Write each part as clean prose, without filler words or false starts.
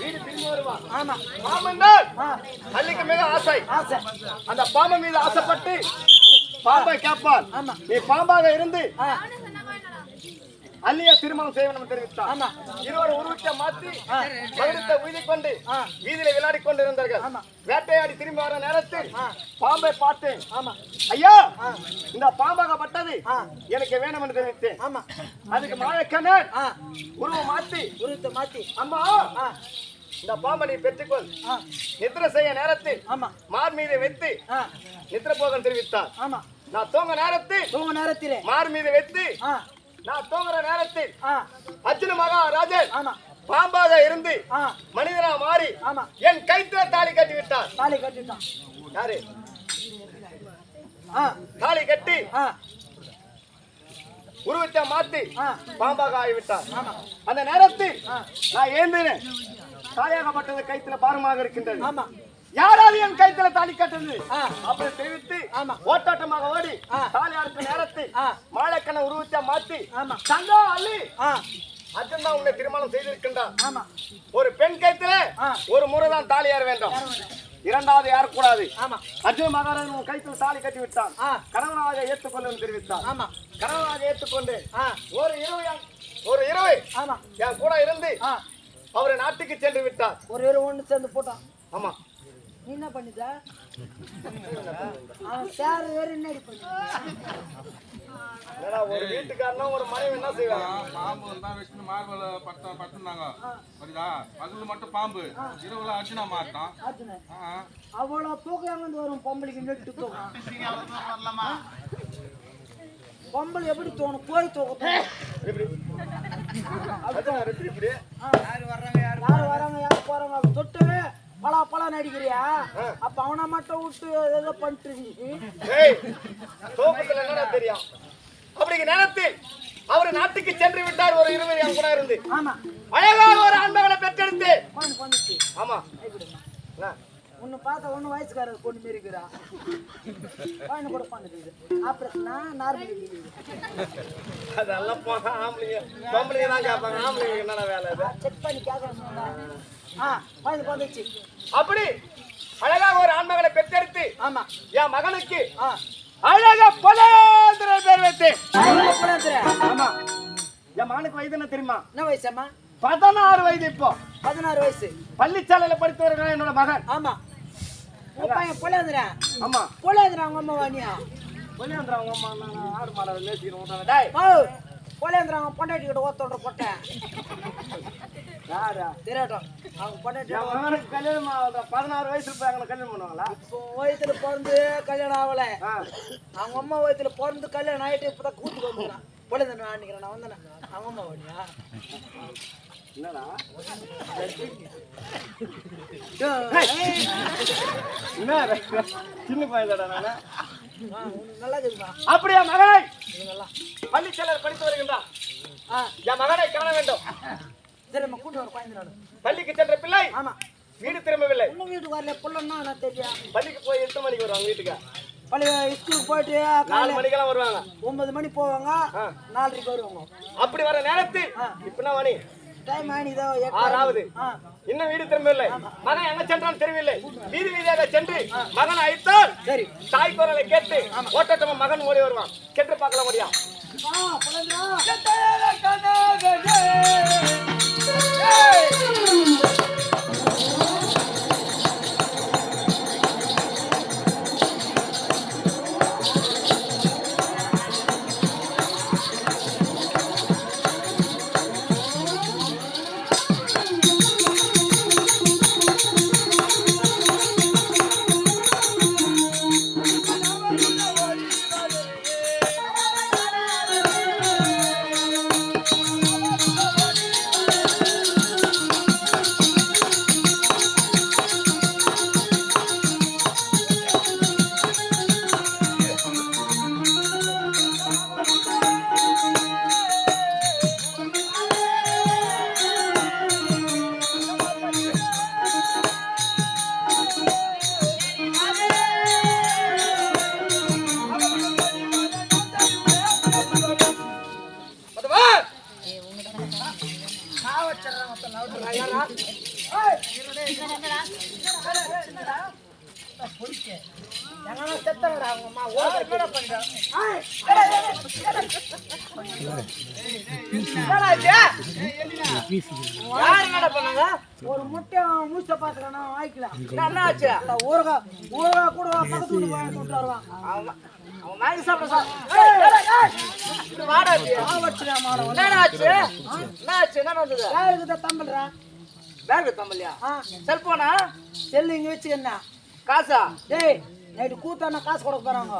வீடு திரும்பி வருவான். ஆமா. பாம்பன் தான் அள்ளிக்கு மிக ஆசை. அந்த பாம்பு மீது ஆசைப்பட்டு பாம்பை கேட்பான். நீ பாம்பாக இருந்து அள்ளிய திருமணம் செய்வன் தெரிவித்தான். இருவர் உருவத்தை மாற்றி மகிழ்த்த உயிரிக் கொண்டு வீதியில விளையாடி கொண்டு இருந்தார்கள். வேட்டையாடி திரும்பி வர நேரத்தில் பாம்பை பார்த்தேன். ஐயா, இந்த பாம்பாகப்பட்டது எனக்கு வேணும் என்று தெரிவித்தேன். அதுக்கு மாயக்கண்ணன் உருவம் மாற்றி அம்மா இந்த பாம்பை நீ பெற்றுக்கொள், நித்திர செய்ய நேரத்தில் மார் மீது வைத்து நித்திர போக தெரிவித்தார். நான் தூங்க நேரத்தில் மார் மீது வைத்து நான் தூங்குற நேரத்தில் அர்ஜுன மகாராஜன் பாம்பாக இருந்து மனிதனா மாறி என் கைத்துல தாலி கட்டி விட்டார். யாரு தாலி கட்டி உருவத்தை மாத்தி பாம்பாக ஆகிவிட்டார். அந்த நேரத்தில் நான் ஏந்தினேன். தாலியாகப்பட்டது கைத்துல பாரமாக இருக்கின்றது. யாராவது என் கைத்துல தாலி கட்டுறது அப்படி தெரிவித்து ஓட்டாட்டமாக ஓடி தாலி அறுத்த நேரத்தில் மாலைக்கண்ண உருவத்தை மாத்தி சங்கா அள்ளி அர்ஜுன் தான் உன்னை திருமணம் செய்திருக்கின்றான். ஒரு பெண் கைத்துல ஒரு முறை தான் தாலி ஏற வேண்டும், இரண்டாவது ஏறக்கூடாது. அர்ஜுன் மகாராஜன் உன் கைத்துல தாலி கட்டி விட்டான். கணவனாக ஏற்றுக்கொள்ள தெரிவித்தான். கணவனாக ஏற்றுக்கொண்டு ஒரு இரவு என் கூட இருந்து அவரை நாட்டுக்கு சென்று விட்டார். ஒரு இரவு ஒன்று சேர்ந்து போட்டான். ஆமா, நீ என்ன பண்ணிட்ட? அவன் சேர வேற என்னடி பண்ண? ஒரு வீட்டுக்காரனா ஒரு மனைவி என்ன செய்வாங்க? பாம்பு தான் வச்சுட்டு மார்பல படுத்துனாங்க. புரியுதா? பகல்ல மட்டும் பாம்பு, இரவுல அர்ஜுனா மாட்டான். அவ்வளவு தூக்கம் எங்க வரும்? பொம்பளைக்கு நெட்டு தூக்கம் வரலாமா? பொம்பளை எப்படி தோணும்? போய் தூக்கம் யாரு வராங்க யாரு போறாங்க தொட்டு பலா நடிக்கிறியா? அப்ப அவனை மட்டும் விட்டு ஏதோ பண்ணிட்டு தெரியும். அப்படி நேரத்தில் அவர் நாட்டுக்கு சென்று விட்டார். ஒரு இருவர் என் கூட இருந்து அழகாக ஒரு ஆண்மகளை பெற்றெடுத்து. ஆமா, ஒன்னு பார்த்தா ஒண்ணு வயசுக்காரர் பொண்ணு மாரி இருக்கிறா. பாயிண்ட் கூட பண்ணுது. ஆபரேஷனா நார்மல் அதெல்லாம் போக ஆம்பளைங்க பொம்பளைங்க தான் கேட்பாங்க. ஆம்பளைங்க என்னடா வேலை அது? செக் பண்ணி கேட்கணும். பாயிண்ட் வந்துச்சு. அப்படி அழகாக ஒரு ஆண்மகளை பெற்றெடுத்து ஆமா என் மகனுக்கு அழகா பொலேந்திர பேர் வைத்து. ஆமா, என் மகனுக்கு வயது என்ன தெரியுமா? என்ன வயசுமா? 16 வயது. இப்போ 16 வயசு. பள்ளிச்சாலையில படித்து வருகிறான் என்னோட மகன். ஆமா, உங்க பையன் பொலேந்திரா? ஆமா, பொலேந்திரா அவங்க அம்மா வாணியா? பொலேந்திரா அவங்க அம்மா ஆடு மாட நேசிக்கிறோம். டேய் பொலேந்திரா அவங்க பொண்டாட்டி கிட்ட ஓத்தோட போட்டேன். யாரா தெரியட்டும். அவங்க பொண்டாட்டி மகனுக்கு கல்யாணம் 16 வயசு இருப்பாங்க. கல்யாணம் பண்ணுவாங்களா? வயசுல பிறந்து கல்யாணம் ஆகல. அவங்க அம்மா வயசுல பிறந்து கல்யாணம் ஆயிட்டு இப்பதான் கூத்துக்கு வந்துக்கிறான். பொலேந்திரா நினைக்கிறேன். நான் வந்தேன். அவங்க அம்மா வாணியா? என்னடா சின்ன பையன்டா நானு. நல்லா இருக்குதுமா. அப்படியே மகனை பள்ளிச்சாலையில் படித்து வருகின்றான். என் மகனை காண வேண்டும். சரிம்மா, கூட்டு வர பாய்ந்து. பள்ளிக்கு சென்ற பிள்ளை ஆமா வீடு திரும்பவில்லை. இன்னும் வீட்டுக்கு வரல. புள்ளன்னா நான் தெரியா. பள்ளிக்கு போய் 8 மணிக்கு வருவாங்க. வீட்டுக்கு பள்ளி ஸ்கூலுக்கு போயிட்டு 4 மணிக்கெல்லாம் வருவாங்க. 9 மணி போவாங்க, 4:30 வருவாங்க. அப்படி வர நேரத்தில் இப்ப மணி டைம் ஆனிதோ 6 இன்னும் வீடு திரும்பவில்லை. மகன் எங்க சென்றாலும் தெரியவில்லை. வீதி வீதியாக சென்று மகன் அழைத்தால் சரி தாய் குரலை கேட்டு ஓட்டத்தமா மகன் ஓடி வருவான். கெட்டு பார்க்கலாம் முடியா? எங்கன்னா செத்தனடா அவங்க அம்மா ஓட பண்ணிட்டா ஒரு முட்டை மூச்ச பாத்துக்கா வாய்க்கலாம் என்ன ஆச்சு ஊறுகா கூட பக்கத்து வீட்டு போய் வருவான் அவன் வாங்கி சாப்பிட செல்போனா செல்லு இங்க வச்சுக்கண்ணா காசா டேய் நைட்டு கூத்தானா காசு கொடுக்க போறாங்க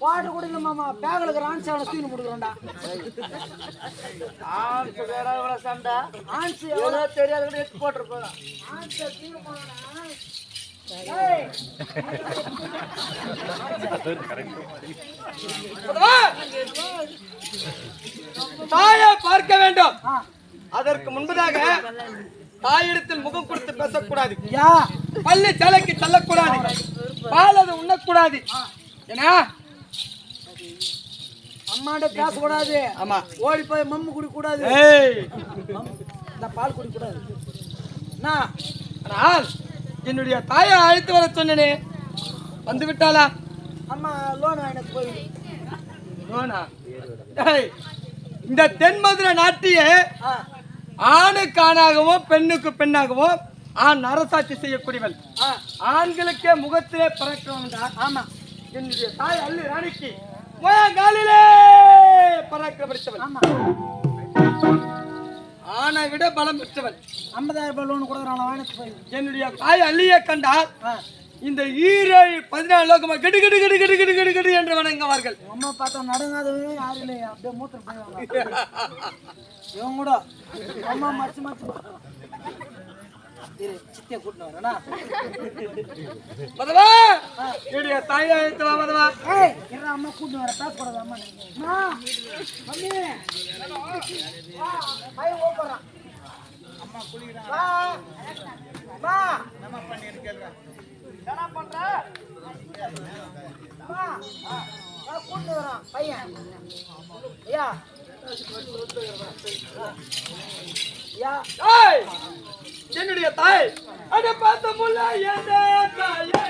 பாட்டு கொடுக்கல மாமா பேகளுக்கு ஆன்ஸ் அவனை தூக்கி கொடுக்குறோம்டா ஆன்ஸ் வேற எவ்வளவு சண்டை ஆன்ஸ் எவ்வளவு தெரியாது கூட எடுத்து போட்டுருப்போம் ஆன்ஸ் தூக்கி தாயை பார்க்க வேண்டும். அதற்கு முன்பதாக தாயிடத்தில் முகம் கொடுத்து பேசக்கூடாது, பள்ளி சேலைக்கு தள்ளக்கூடாது, பால் அதை உண்ணக்கூடாது. ஏன்னா அம்மாண்ட பேசக்கூடாது. ஆமா, ஓடி போய் மம்மு குடிக்க கூடாது, பால் குடிக்க கூடாது. ஆனால் என்னுடைய தாயை அழைத்து வர சொன்னனே, வந்து விட்டாளா? அம்மா லோன் வாங்கிட்டு போய் லோனா? இந்த தென்மதுரை நாட்டிலே ஆணுக்கு ஆணாகவும் பெண்ணுக்கு பெண்ணாகவும் ஆண் அரசாட்சி செய்யக்கூடியவள். ஆண்களுக்கே முகத்திலே பறக்கிறவன். ஆமா, என்னுடைய தாய் அல்லு ராணிக்கு காலிலே பறக்க படித்தவள். ஆமா, ஆணை விட பலம் பெற்றவள். 50,000 ரூபாய் லோன் கொடுக்குறாங்க வாங்கிட்டு போய். என்னுடைய தாய் அல்லியை கண்டால் இந்த 14 லோகமா கெடு கெடு கெடு கெடு கெடு கெடு கெடு என்று வணங்குவார்கள். அம்மா பார்த்தா நடுங்காதவே யாரும் இல்லையா, அப்படியே மூத்திர போயிடுவாங்க. இவங்க கூட அம்மா மறைச்சு மறைச்சு சித்திய கூட்டினு வரேனா மதவா, என்னுடைய தாயை அழைத்து வா மதவா. என்ன அம்மா கூட்டினு வர பேசக்கூடாது. அம்மா மம்மி பையன் ஓடுறான். அம்மா குளிக்கிறான். அம்மா நம்ம பண்ணி கேக்குறேன். என்ன பண்ற? அம்மா கூட்டினு வரான் பையன். ஐயா என்னுடைய தாய் அட பார்த்த முல்ல என்ன தாயே.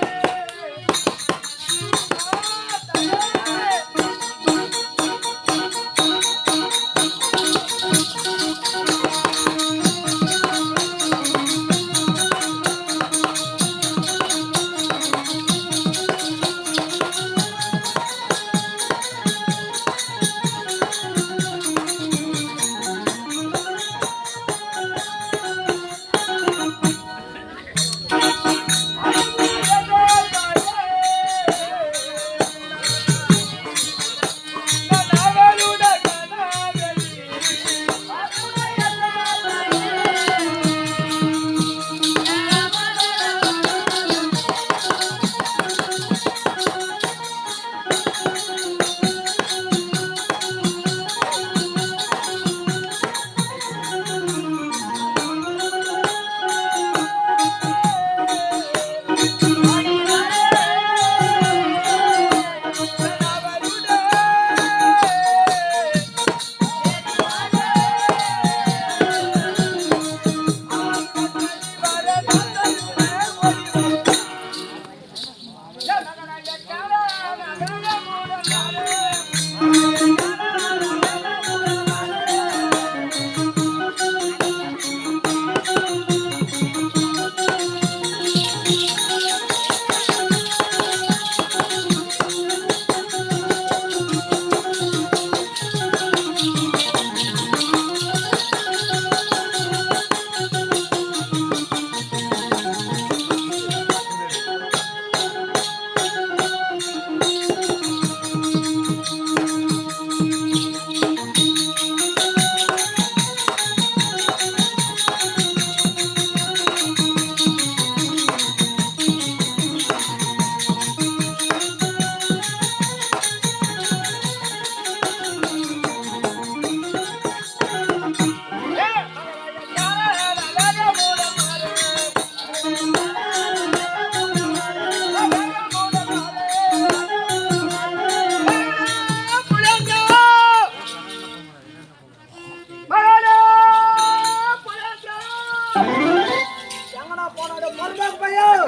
மருமக பையன்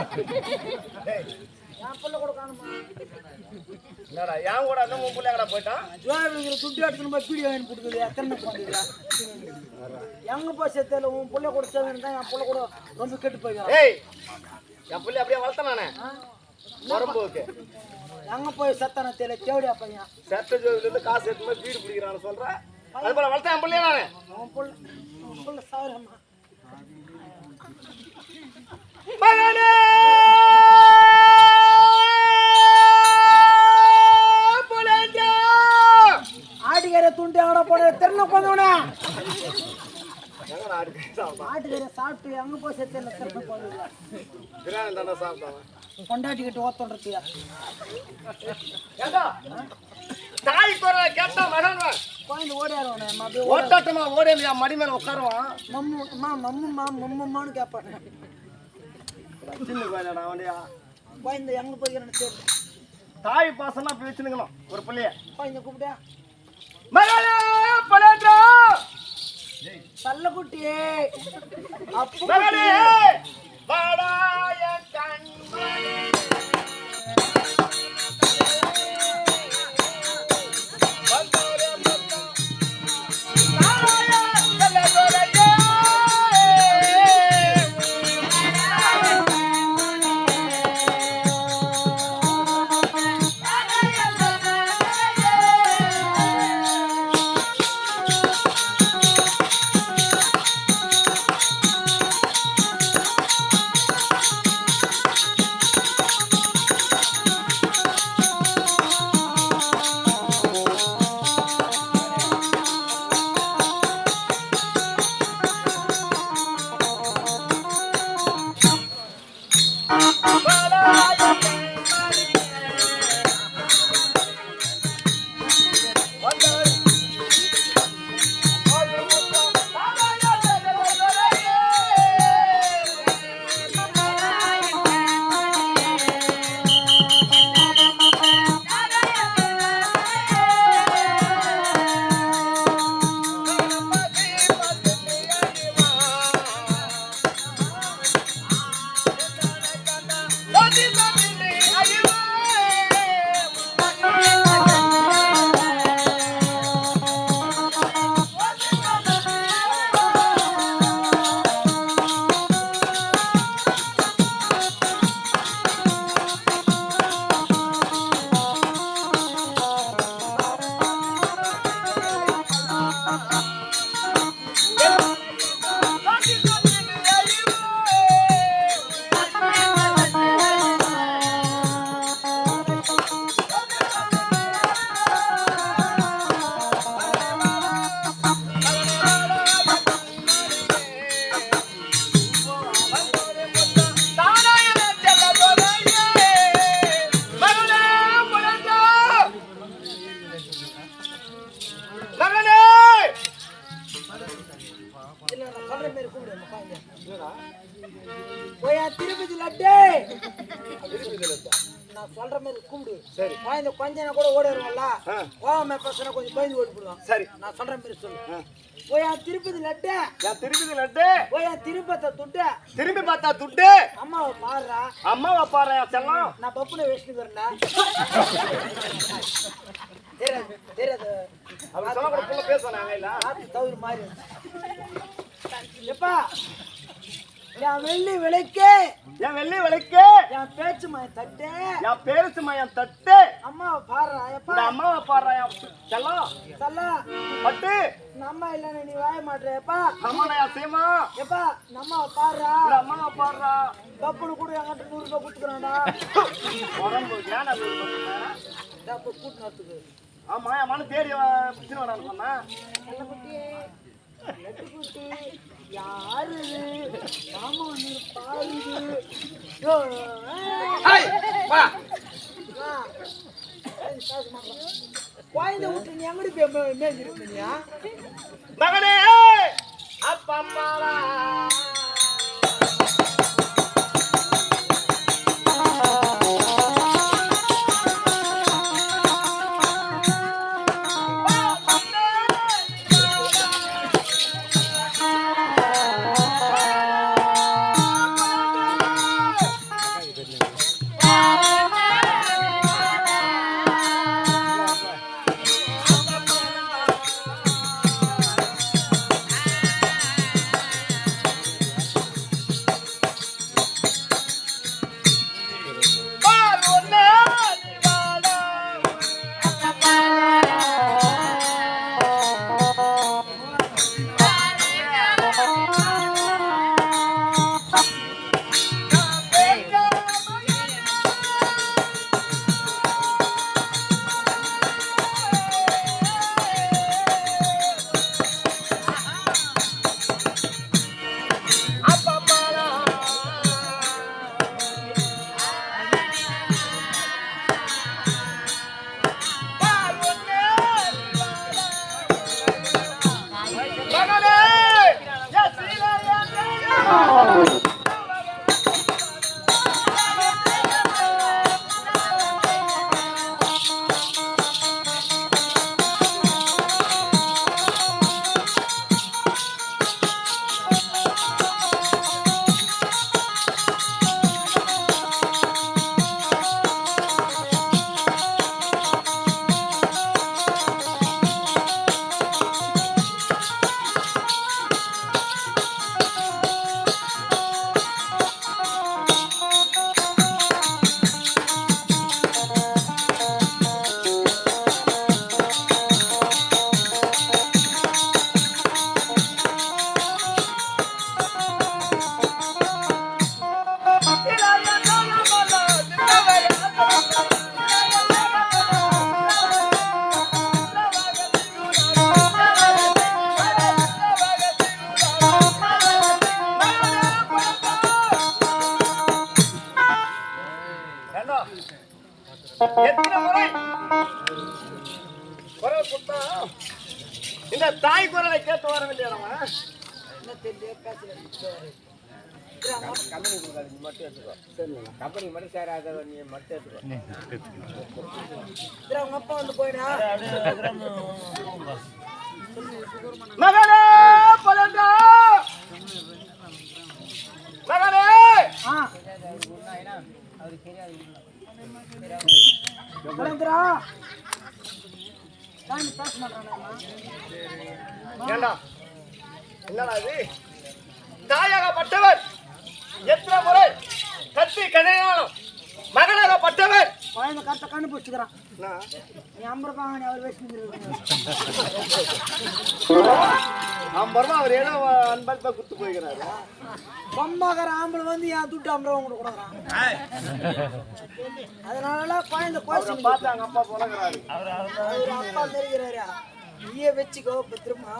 என் பிள்ளை கூட காணுமா என்னடா என் கூட அந்த உன் பிள்ளைங்கடா போயிட்டான் ஜோதிக்கிற துட்டி எடுத்துன்னு போய் பீடி வாங்கி கொடுக்குது எத்தனை போனீங்களா எங்க போய் சேர்த்தல உன் பிள்ளை கூட சேர்ந்து என் பிள்ளை கூட ரொம்ப கெட்டு போய்க்கிறான் ஏய் என் பிள்ளை அப்படியே வளர்த்தேன் நானே வரம்போக்கு எங்க போய் சத்தான தெரியல தேவடியா பையன் செத்த ஜோதிலிருந்து காசு எடுத்து போய் வீடு பிடிக்கிறான்னு சொல்றேன் அது போல வளர்த்தேன் என் பிள்ளைய நானே உன் பிள்ளை சாவரம்மா மகனே ஆட்டுக்கரை துண்டி அவனை போன தெருல போனவனா எங்கடா ஆட்டுக்கரை சாப்பிட்டு எங்க போய் சேர்த்துல தெருல போனீங்களா பிரியாணி தானே சாப்பிட்டாங்க கொண்டாட்டிக்கிட்டு ஓத்தோன்றதுயா ஏண்டா தாய் குரலை கேட்டா மகன் குழந்தை ஓடியாருவானே அப்படியே ஓட்டாட்டமா ஓடி என் மடி மேல உட்காருவான் மம்முன்னு கேட்பானே சின்ன கோயிலடா அவனையா குழந்தை எங்க போய்க்கிறேன்னு தெரியல தாய் பாசம்னா அப்படி வச்சுனுங்கணும் ஒரு பிள்ளைய குழந்தை கூப்பிட்டா மகனே பலேட்ரா சல்லக்குட்டி அப்போ மகனே வாடாய கண்மணி வந்தாரே மத்தா நாராய கல்லகோலையே திருப்பதி லட்டு நான் சொல்ற மாதிரி கூப்பிடு சரி குழந்தை கொஞ்சம் கூட ஓடி வருவான்ல கோவமே பேசுனா கொஞ்சம் பயந்து ஓடி போடுவான் சரி நான் சொல்ற மாதிரி சொல்லு போயா திருப்பதி லட்டு என் திருப்பதி லட்டு போயா திருப்பத்தை துட்டு திரும்பி பார்த்தா துட்டு அம்மாவை பாடுறா அம்மாவை பாரு செல்லம் நான் பப்புனை வச்சுட்டு வரேன்டா தெரியாது தெரியாது அவர் சொல்ல கூட புள்ள பேசுவாங்க இல்ல ஆத்து தவிர மாதிரி எப்பா என் வெள்ளி விளக்கு என் வெள்ளி விளக்கு என் பேச்சு மய தட்டு என் பேருச்சு என் தட்டு அம்மாவை பாடுறா எப்பா இந்த அம்மாவை பாடுறா செல்லம் சொல்ல பட்டு நம்ம இல்லைன்னு நீ வாய மாட்டேப்பா அம்மா சீமா எப்பா நம்ம பாடுறா இந்த அம்மாவை பாடுறா கப்புனு கூட என்கிட்ட 100 ரூபாய் கொடுத்துக்கிறான்டா உடம்பு ஏன் டப்பு கூட்டு நடத்துக்கு ஆமா என் மனு தேடி பிடிச்சின்னு வரான்னு சொன்னா குட்டி யாரு மாமா நீ பாருது குழந்தை விட்டு நீ எங்கடி போய் மேய்ஞ்சிருக்கீங்க மகனே அப்பா அம்மாவா எத்தனை முறை குரல் கொடுத்தா இந்த தாய் குரலை கேட்டு வரவில்லையா நம்ம? என்ன தெரியல பேசுறேன். கம்பெனி கொடுக்காது, நீ மட்டும் எடுத்துக்கோ. கம்பெனி மட்டும் சேராத, நீ மட்டும் எடுத்துக்கோ. உங்க அப்பா வந்து போயிடா. மகனே பலந்தா, மகனே பலந்தரா நான் பேச மாட்டானா? ஏண்டா என்னடா இது? தாயாகப்பட்டவர் எத்தனை முறை கத்தி கதையாலும் மகனாகப்பட்டவர் குழந்தை கரெக்டாக கண்டுபிடிச்சுக்கிறான். நீ 50 ரூபாய் அவர் வச்சுருக்கீங்க. அவர் ஏதோ அன்பளிப்பா கொடுத்து போய்கிறாரு. பொம்மாக்கார ஆம்பளை வந்து என் துட்டு 50 ரூபா கொண்டு கொடுக்குறான். அதனால குழந்தை கோஷம் பார்த்து அங்க அப்பா புலகிறாரு. அவர் அப்பா தெரிகிறாரு. நீயே வச்சுக்கோ பத்திரமா.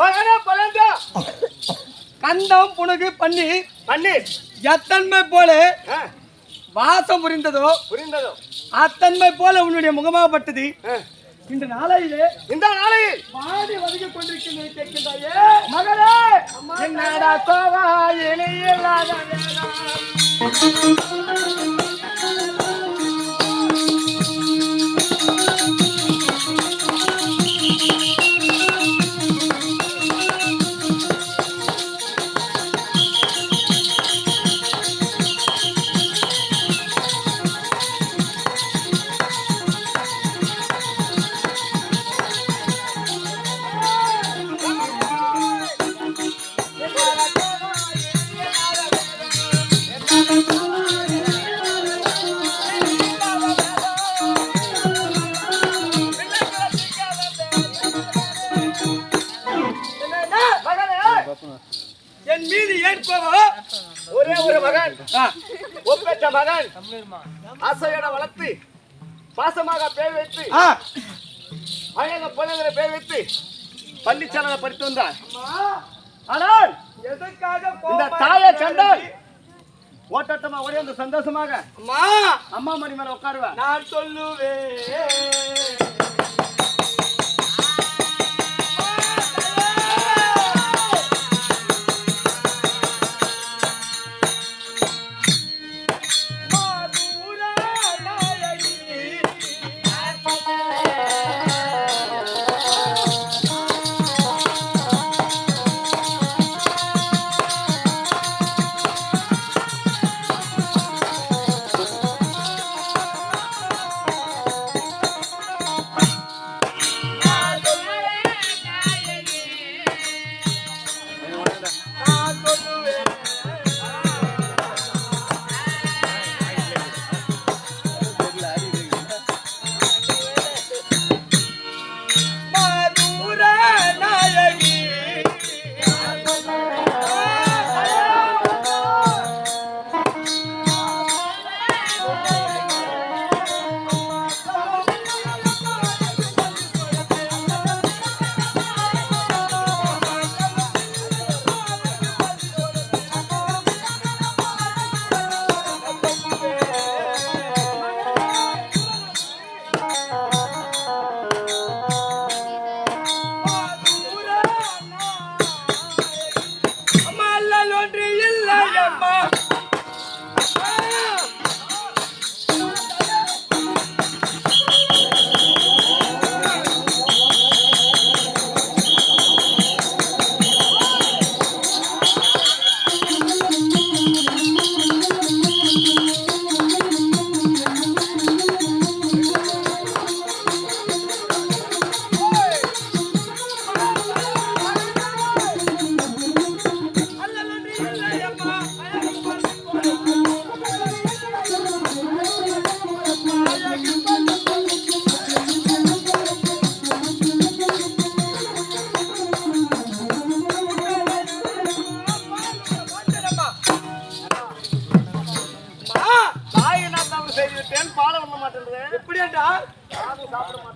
மகனே பலந்தா, கந்தம் புனகு பண்ணி பண்ணி எத்தன்மை போல ஆ, வாசம் புரிந்ததோ புரிந்ததோ? அத்தன்மை போல உன்னுடைய முகமாகப்பட்டது. ஆ, இந்த நாளையிலே இந்த நாளையில் வாடி வதங்கி கொண்டிருக்கின்ற கேட்கின்றாயே மகளே என்னடா கோவா இணையில்லாத என் மீது ஏன் கோபம்? ஒரே ஒரு மகன், ஒப்பற்ற மகன், ஆசையோட வளர்த்து பாசமாக பேர் வைத்து அழக பொழுங்கிற பேர் வைத்து பள்ளிச்சாலை படித்து வந்தார். ஆனால் எதற்காக இந்த தாயை கண்டால் ஓட்டோட்டமா ஓடி வந்து சந்தோஷமாக அம்மா அம்மா மணி மேல உட்காருவேன். நான் சொல்லுவேன்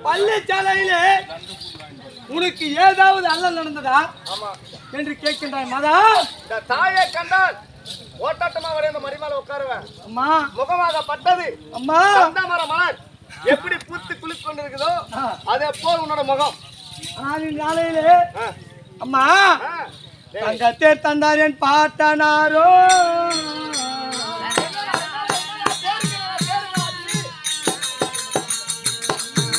பள்ளிச்சாலையிலே உனக்கு ஏதாவது அல்லல் நடந்ததா ஆமா என்று கேட்கின்றாய் மதா. இந்த தாயை கண்டால் ஓட்டாட்டமா வரைய அந்த மரிமால உட்காருவேன். அம்மா முகமாக பட்டது அம்மா சந்தாமர மலர் எப்படி பூத்து குளிக் கொண்டிருக்குதோ அதே போல் உன்னோட முகம். நான் நாளையிலே அம்மா ஆ, தங்கத்தே தந்தாரேன் பாட்டனாரோ